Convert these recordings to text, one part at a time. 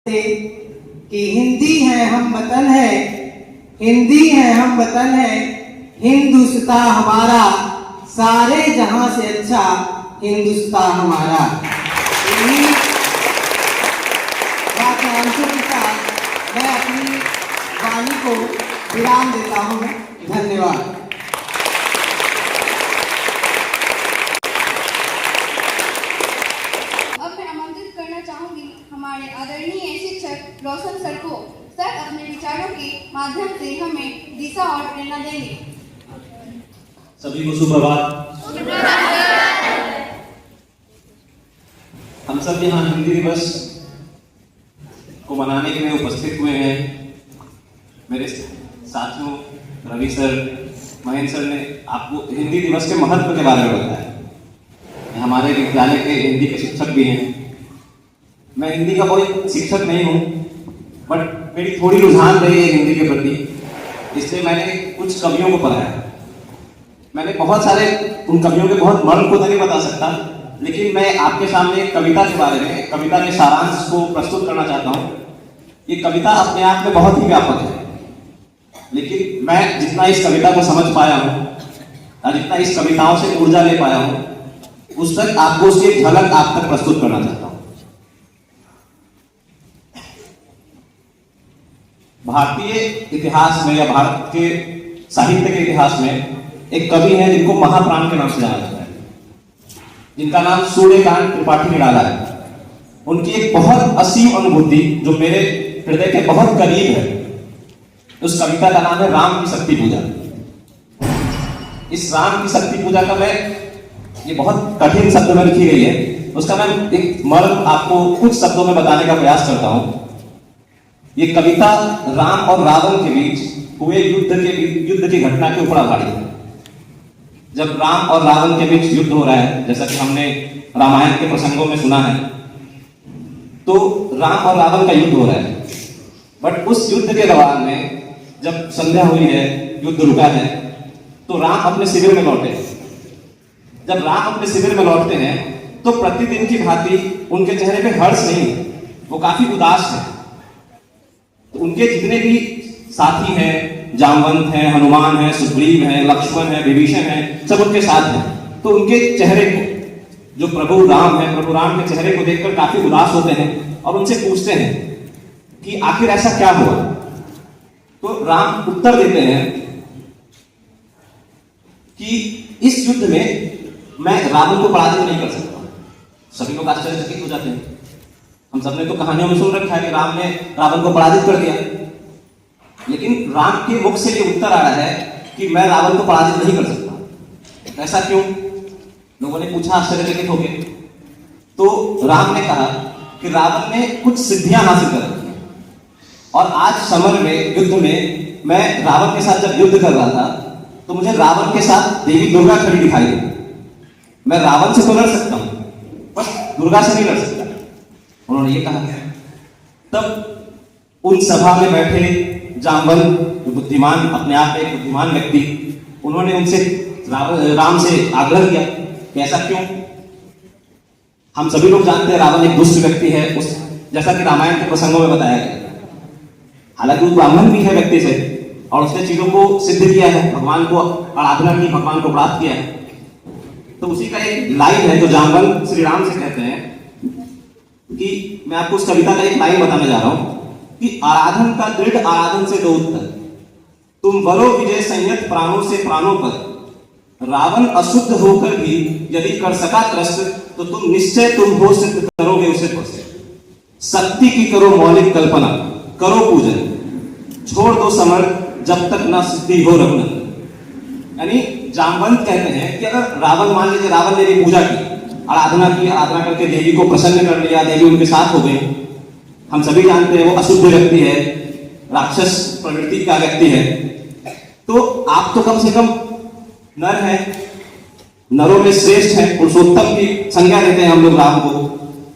कि हिंदी है हम वतन है, हिंदी है हम वतन है, हिंदुस्तान हमारा, सारे जहां से अच्छा हिंदुस्तान हमारा। यही वाक्यांशों के साथ मैं अपनी वाणी को विराम देता हूँ। धन्यवाद। चाहूंगी हमारे आदरणीय शिक्षक रोशन सर को। सर अपने विचारों के माध्यम से हमें दिशा और प्रेरणा देंगे। सभी को सुप्रभात। हम सब यहाँ हिंदी दिवस को मनाने के लिए उपस्थित हुए हैं। मेरे साथियों रवि सर, महेंद्र सर ने आपको हिंदी दिवस के महत्व के बारे में बताया। हमारे विद्यालय के हिंदी के शिक्षक भी हैं। मैं हिंदी का कोई शिक्षक नहीं हूँ, बट मेरी थोड़ी रुझान रही है हिंदी के प्रति, इसलिए मैंने कुछ कवियों को पढ़ा है। मैंने बहुत सारे उन कवियों के बहुत मर्म को तो नहीं बता सकता, लेकिन मैं आपके सामने एक कविता के बारे में, कविता के सारांश को प्रस्तुत करना चाहता हूँ। ये कविता अपने आप में बहुत ही व्यापक है, लेकिन मैं जितना इस कविता को समझ पाया हूँ और जितना इस कविताओं से ऊर्जा ले पाया हूँ, उस तक आपको उसकी एक झलक आप तक प्रस्तुत करना चाहता हूँ। भारतीय इतिहास में या भारत के साहित्य के इतिहास में एक कवि है जिनको महाप्राण के नाम से जाना जाता है, जिनका नाम सूर्यकांत त्रिपाठी निराला है। उनकी एक बहुत असीम अनुभूति जो मेरे हृदय के बहुत करीब है, उस कविता का नाम है राम की शक्ति पूजा। इस राम की शक्ति पूजा का मैं, ये बहुत कठिन शब्द में लिखी गई है, उसका मैं एक मर्म आपको कुछ शब्दों में बताने का प्रयास करता हूं। ये कविता राम और रावण के बीच हुए युद्ध की घटना के ऊपर आधारित है। जब राम और रावण के बीच युद्ध हो रहा है, जैसा कि हमने रामायण के प्रसंगों में सुना है, तो राम और रावण का युद्ध हो रहा है। बट उस युद्ध के दौरान में जब संध्या हुई है, युद्ध रुका है, तो राम अपने शिविर में लौटे। जब राम अपने शिविर में लौटते हैं तो प्रतिदिन की भांति उनके चेहरे पे हर्ष नहीं, वो काफी उदास है। तो उनके जितने भी साथी हैं, जामवंत हैं, हनुमान हैं, सुग्रीव हैं, लक्ष्मण हैं, विभीषण हैं, सब उनके साथ हैं। तो उनके चेहरे को, जो प्रभु राम है, प्रभु राम के चेहरे को देखकर काफी उदास होते हैं और उनसे पूछते हैं कि आखिर ऐसा क्या हुआ। तो राम उत्तर देते हैं कि इस युद्ध में मैं रावण को पराजित नहीं कर सकता। सभी लोग आश्चर्यचकित हो जाते हैं। हम सबने तो कहानियों में सुन रखा है कि राम ने रावण को पराजित कर दिया, लेकिन राम के मुख से ये उत्तर आ रहा है कि मैं रावण को पराजित नहीं कर सकता। ऐसा क्यों? लोगों ने पूछा आश्चर्यचकित हो गए। तो राम ने कहा कि रावण ने कुछ सिद्धियां हासिल कर रखी हैं, और आज समर में, युद्ध में, मैं रावण के साथ जब युद्ध कर रहा था तो मुझे रावण के साथ देवी दुर्गा खड़ी दिखाई दी। मैं रावण से तो लड़ सकता हूं, बस दुर्गा से नहीं लड़ सकता, उन्होंने ये कहा। तब उन सभा में बैठे जामवंत, बुद्धिमान, अपने आप में एक बुद्धिमान व्यक्ति, उन्होंने उनसे राम से आग्रह किया कि ऐसा क्यों? हम सभी लोग जानते हैं रावण एक दुष्ट व्यक्ति है, उस जैसा कि रामायण के प्रसंगों में बताया गया। हालांकि वो ब्राह्मण भी है व्यक्ति से, और उसने चीजों को सिद्ध किया है, भगवान को आराधना की, भगवान को प्राप्त किया है। तो उसी का एक लाइन है जो जामवंत श्री राम से कहते हैं कि मैं आपको उस कविता का एक लाइन बताने जा रहा हूं कि आराधन का दृढ़ आराधन से दो उत्तर, तुम वरो विजय संयत प्राणों से प्राणों पर, रावण अशुद्ध होकर भी यदि कर सका त्रस्त, तो तुम निश्चय तुम हो सिद्ध करोगे उसे त्रस्त। शक्ति की करो मौलिक कल्पना, करो पूजन, छोड़ दो समर जब तक न सिद्धि हो रघुनंदन। यानी जामवंत कहते हैं कि अगर रावण, मान लीजिए रावण ने भी पूजा की, आराधना की, आराधना करके देवी को प्रसन्न कर लिया, देवी उनके साथ हो गई। हम सभी जानते हैं वो अशुद्ध व्यक्ति है, राक्षस प्रवृत्ति का व्यक्ति है। तो आप तो कम से कम नर हैं, नरों में श्रेष्ठ हैं, पुरुषोत्तम की संज्ञा देते हैं हम लोग राम को,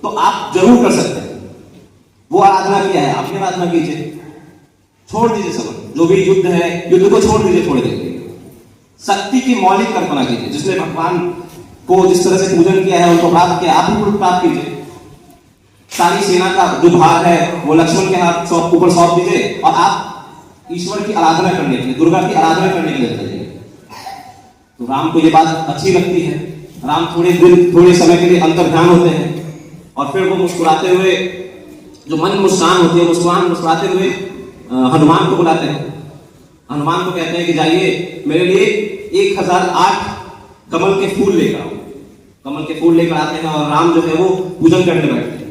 तो आप जरूर कर सकते हैं। वो आराधना किया है, आप भी आराधना कीजिए, छोड़ दीजिए सब, जो भी युद्ध है, युद्ध को छोड़ दीजिए थोड़ी देर। शक्ति की मौलिक कल्पना कीजिए, जिसने भगवान को जिस तरह से पूजन किया है, उनको प्राप्त किया, आप भी प्राप्त कीजिए। सारी सेना का जो भार है वो लक्ष्मण के हाथ ऊपर सौंप दीजिए और आप ईश्वर की आराधना करने के लिए, दुर्गा की आराधना करने के लिए चले। तो राम को ये बात अच्छी लगती है। राम थोड़े समय के लिए अंतर्ध्यान होते हैं और फिर वो मुस्कुराते हुए, जो मन मुस्कान होती है, मुस्कुराते हुए हनुमान को बुलाते हैं। हनुमान को कहते हैं कि जाइए मेरे लिए 1008 कमल के फूल लेकर आओ। कमल के फूल लेकर आते हैं और राम जो है वो पूजन करने बैठते हैं।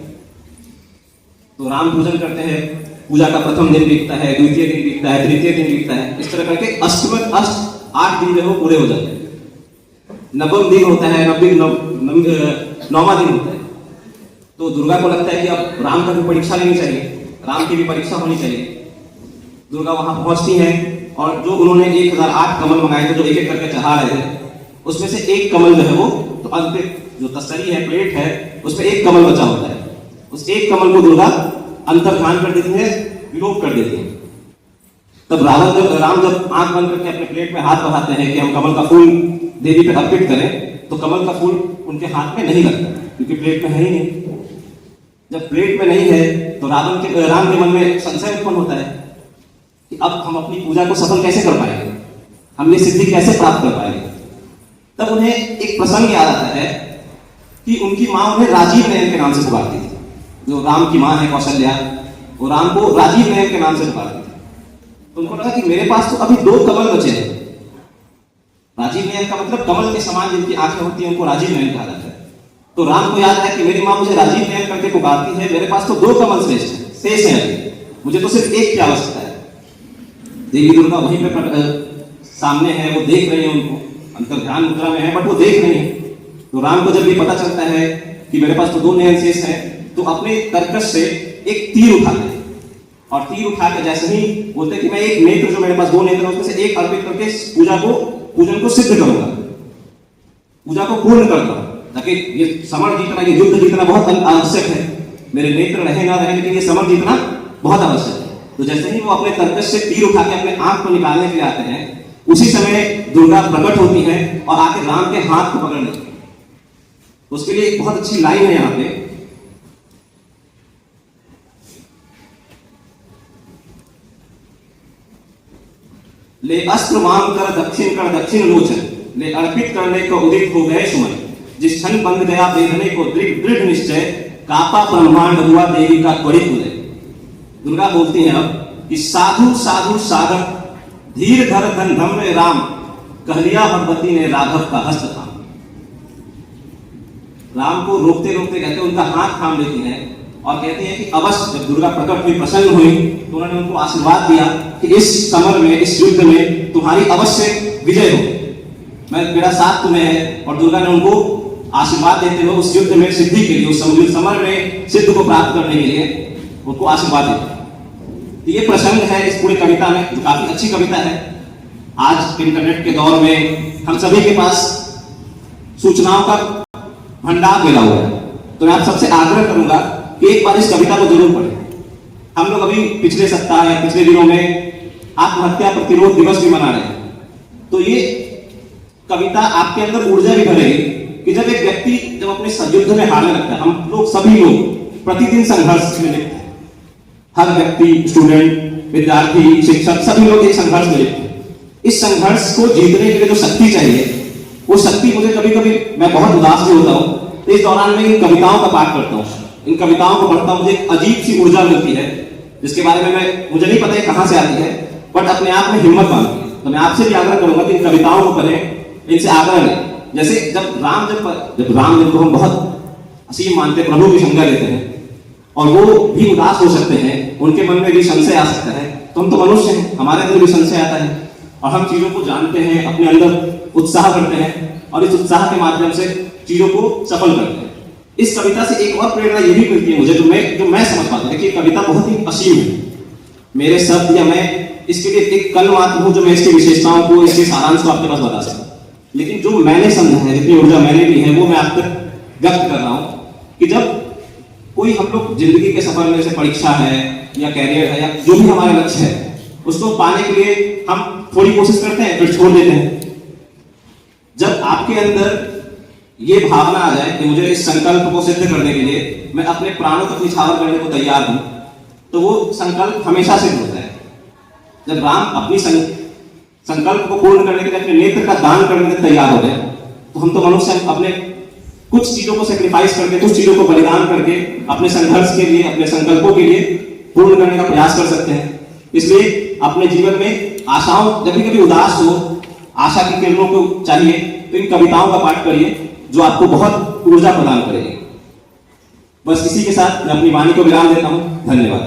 तो राम पूजन करते हैं, पूजा का प्रथम दिन बीतता है, द्वितीय दिन बीतता है, तृतीय दिन बीतता है, इस तरह करके अष्ट 8 दिन जो है पूरे हो जाते हैं। नवम दिन होता है, नौवां दिन होता है। तो दुर्गा को लगता है कि अब राम का भी परीक्षा लेनी चाहिए, राम की भी परीक्षा होनी चाहिए। दुर्गा वहां पहुंचती है और जो उन्होंने 1008 कमल मंगाए थे, जो एक एक करके चढ़ा रहे थे, उसमें से एक कमल जो है वो, तो अंतिम जो तसरी है, प्लेट है, उसमें एक कमल बचा होता है। उस एक कमल को दुर्गा अंतर्ध्यान कर देती है, विलोप कर देती है। तब राम जब आंख बंद करके अपने प्लेट में हाथ बढ़ाते हैं कि हम कमल का फूल देवी पे अर्पित करें, तो कमल का फूल उनके हाथ में नहीं लगता, क्योंकि प्लेट में है ही नहीं। जब प्लेट में नहीं है तो राम के मन में संशय उत्पन्न होता है कि अब हम अपनी पूजा को सफल कैसे कर पाएंगे, हम ये सिद्धि कैसे प्राप्त कर पाएंगे। तब उन्हें एक प्रसंग याद आता है कि उनकी माँ उन्हें राजीव नयन के नाम से पुकारती थी। जो राम की माँ है कौशल्या, वो राम को राजीव नयन के नाम से पुकारती थी। तो उनको लगा कि मेरे पास तो अभी 2 कमल बचे हैं। राजीव नयन का मतलब कमल के समान जिनकी आंखें होती हैं उनको राजीव नयन कहा जाता है। तो राम को याद है कि मेरी माँ मुझे राजीव नयन करके पुकारती है, मेरे पास तो 2 कमल शेष हैं, मुझे तो सिर्फ एक की आवश्यकता है। देवी दुर्गा वहीं पे सामने है, वो देख रही है उनको, अंतर्ध्यान मुद्रा में है बट वो देख रही है। तो राम को जब ये पता चलता है कि मेरे पास तो 2 नयन शेष हैं, तो अपने कर्कश से एक तीर उठाते हैं और तीर उठा के जैसे ही बोलते कि मैं एक नेत्र, जो मेरे पास 2 नेत्र है, उसमें से एक अर्पित करके पूजन को सिद्ध करूंगा, पूजा को पूर्ण करता हूं, ताकि ये समर जीतना, ये युद्ध जीतना बहुत आवश्यक है। मेरे नेत्र रहे ना रहे, लेकिन ये समर जीतना बहुत आवश्यक है। तो जैसे ही वो अपने कर्कश से तीर उठा के अपने आंख को निकालने के लिए आते हैं, उसी समय दुर्गा प्रकट होती है और आके राम के हाथ को पकड़ लेती है। उसके लिए एक बहुत अच्छी लाइन है यहाँ पे, ले अस्त्र माम कर दक्षिण लोचन, ले अर्पित करने को उदित हो गए सुमन, जिस क्षण बंध गया वेदने को दृढ़ निश्चय, कापा ब्रह्मांड हुआ देवी का त्वरित उदय। दुर्गा बोलती है अब कि साधु साधु साधक, धीर धर धन धम्य राम, कह लिया भगवती ने राघव का हस्त थाम। राम को रोकते रोकते कहते उनका हाथ थाम लेती है और कहती है कि अवश्य। जब दुर्गा प्रकट हुई, प्रसन्न हुई, तो उन्होंने उनको आशीर्वाद दिया कि इस समर में, इस युद्ध में तुम्हारी अवश्य विजय हो, मेरा साथ तुम्हें है। और दुर्गा ने उनको आशीर्वाद देते हुए उस युद्ध में सिद्धि के लिए, उस समर में सिद्ध को प्राप्त करने के लिए उनको आशीर्वाद देते। तो ये प्रसंग है इस पूरी कविता में, जो काफी अच्छी कविता है। आज इंटरनेट के दौर में हम सभी के पास सूचनाओं का भंडार मिला हुआ है, तो मैं आप सबसे आग्रह करूंगा कि एक बार इस कविता को जरूर पढ़ें। हम लोग अभी पिछले सप्ताह या पिछले दिनों में आत्महत्या प्रतिरोध दिवस भी मना रहे हैं। तो ये कविता आपके अंदर ऊर्जा भी भरेगी कि जब एक व्यक्ति जब अपने युद्ध में हारने लगता है, हम लोग सभी लोग प्रतिदिन संघर्ष में लिखते हैं। हर व्यक्ति, स्टूडेंट, विद्यार्थी, शिक्षक, सभी लोग एक संघर्ष में लिखते हैं। इस संघर्ष को जीतने के लिए जो शक्ति चाहिए, वो शक्ति मुझे कभी कभी, मैं बहुत उदास भी होता हूँ, तो इस दौरान मैं इन कविताओं का पाठ करता हूँ, इन कविताओं को पढ़ता हूँ, मुझे एक अजीब सी ऊर्जा मिलती है, जिसके बारे में मुझे नहीं पता है कहां से आती है, बट अपने आप में हिम्मत मांगती है। तो मैं आपसे भी आग्रह करूंगा कि इन कविताओं को पढ़ें, इनसे आग्रह लें। जैसे जब राम जिनको हम बहुत असीम मानते, प्रभु की संज्ञा लेते हैं, और वो भी उदास हो सकते हैं, उनके मन में भी संशय आ सकता है, तो हम तो मनुष्य हैं, हमारे अंदर भी संशय आता है और हम चीजों को जानते हैं, अपने अंदर उत्साह करते हैं और इस उत्साह के माध्यम से चीजों को सफल करते हैं। इस कविता से एक और प्रेरणा ये भी मिलती है मुझे, जो मैं समझ पाता हूं कि कविता बहुत ही असीम है। मेरे शब्द या मैं इसके लिए एक कल मात्र हूं जो मैं इसकी विशेषताओं को, इसके सारांश को आपके पास बता सकता, लेकिन जो मैंने समझा है, जितनी ऊर्जा मैंने ली है, वो मैं आप तक व्यक्त कर रहा हूं कि जब कोई हम लोग जिंदगी के सफर में, जैसे परीक्षा है या कैरियर है या जो भी हमारा लक्ष्य है, उसको पाने के लिए हम थोड़ी कोशिश करते हैं, फिर छोड़ देते हैं। जब आपके अंदर ये भावना आ जाए कि मुझे इस संकल्प को सिद्ध करने के लिए मैं अपने प्राणों तक निछावर करने को तैयार हूं, तो वो संकल्प हमेशा सिद्ध होता है। जब राम अपनी संकल्प को पूर्ण करने के लिए अपने नेत्र का दान करने के लिए तैयार हो गए, तो हम तो मनुष्य अपने कुछ चीजों को सेक्रीफाइस करके, कुछ चीजों को बलिदान करके अपने संघर्ष के लिए, अपने संकल्पों के लिए पूर्ण करने का प्रयास कर सकते हैं। इसलिए अपने जीवन में आशाओं, जब भी कभी उदास हो, आशा की किरणों को चाहिए, तो इन कविताओं का पाठ करिए जो आपको बहुत ऊर्जा प्रदान करेगी। बस इसी के साथ मैं अपनी वाणी को विराम देता हूं। धन्यवाद।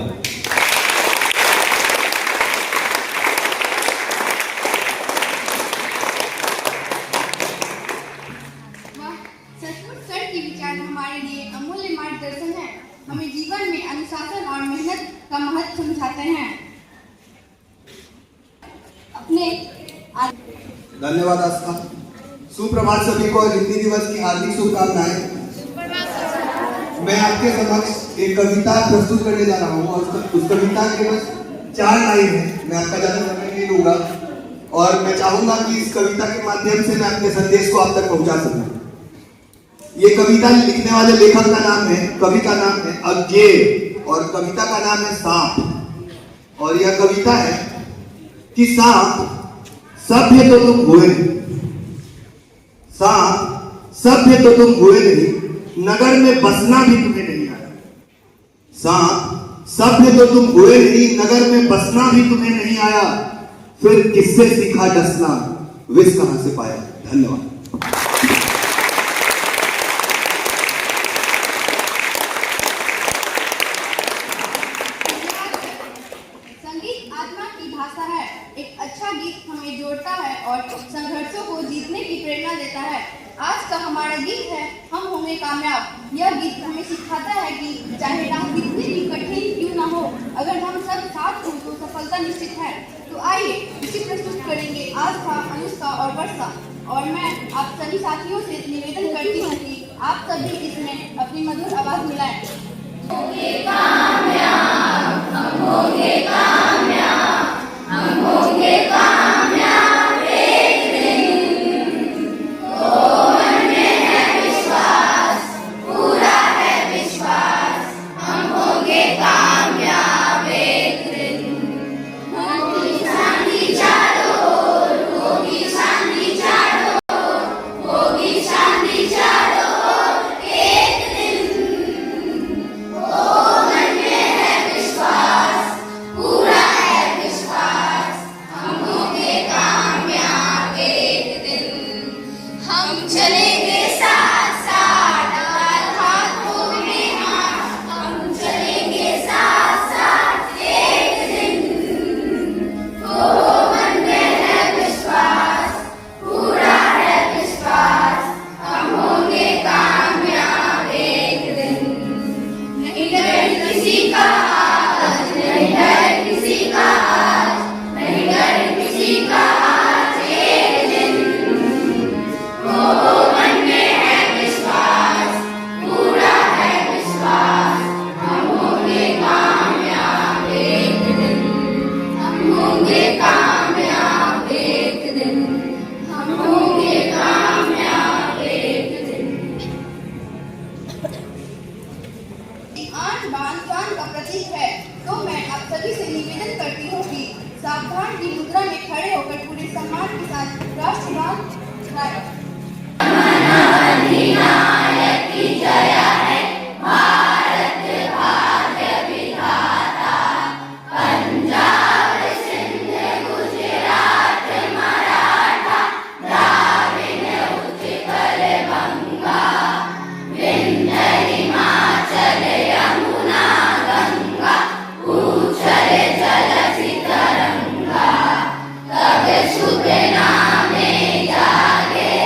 सचमुच सर के विचार हमारे लिए अमूल्य मार्गदर्शन है, हमें जीवन में अनुशासन और मेहनत का महत्व समझाते हैं। अपने धन्यवाद आस्था। सुप्रभात सभी को, हिंदी दिवस की हार्दिक शुभकामनाएं। मैं आपके समक्ष एक कविता प्रस्तुत करने जा रहा हूँ और उस कविता के बस 4 लाइन है। मैं आपका ज्यादा समय नहीं लूंगा और मैं चाहूंगा कि इस कविता के माध्यम से मैं अपने संदेश को आप तक पहुंचा सकूं। ये कविता लिखने वाले लेखक का नाम है, कवि का नाम है अज्ञेय और कविता का नाम है सांप। और यह कविता है कि सांप सभ्य तो तुम हुए नहीं, सांप सभ्य तो तुम हुए नहीं, नगर में बसना भी तुम्हें नहीं आया। सांप सभ्य तो तुम हुए नहीं, नगर में बसना भी तुम्हें नहीं आया, फिर किससे सीखा डसना, विष कहां से पाया। धन्यवाद। संगीत आत्मा की भाषा है। एक अच्छा गीत हमें जोड़ता है और संघर्षों को जीतने की प्रेरणा देता है। आज का हमारा गीत है हम होंगे कामयाब। यह गीत हमें सिखाता है कि चाहे राह कितनी भी कठिन क्यों ना हो, अगर हम सब साथ हो तो सफलता निश्चित है। तो आइए इसी प्रस्तुत करेंगे आस्था, अनुष्का और वर्षा। और मैं आप सभी साथियों से निवेदन करती हूँ कि आप सभी इसमें अपनी मधुर आवाज मिलाएं। होंगे कामयाब, हम होंगे कामयाब, हम होंगे कामयाब एक दिन। तो मन में है विश्वास, पूरा है विश्वास, हम होंगे कामयाब एक दिन। होगी शांति चारों ओर, होगी शांति चारों ओर, होगी शांति चारों ओर एक दिन। तो मन में है विश्वास, पूरा है विश्वास, हम होंगे कामयाब एक दिन। हम चलेंगे साथ साथ, हाथ हाथ होंगे हाथ, हम चलेंगे साथ साथ एक दिन। तो मन में है विश्वास, पूरा है विश्वास, हम होंगे कामयाब एक दिन। नहीं डर किसी का आज, नहीं डर किसी का आज, नहीं डर किसी का आज एक दिन। तो मन में है विश्वास, पूरा है विश्वास, हम होंगे कामयाब एक दिन। हम होंगे कामयाब एक दिन, हम होंगे कामयाब एक दिन। आन बान शान का प्रतीक है, तो मैं आप सभी से निवेदन करती हूँ कि सावधान की मुद्रा में खड़े होकर पूरे सम्मान के साथ राष्ट्रगान गाएं। अधिनायक की जया है, भारत भाग्य विधाता, पंजाब सिंध गुजरात मराठा, द्राविड़ उत्कल बंगा, विंध्य हिमाचल यमुना गंगा, उच्छल जलधि तरंगा, तब शुभ नामे जागे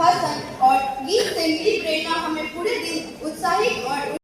भाषण और गीत से मिली प्रेरणा हमें पूरे दिन उत्साहित और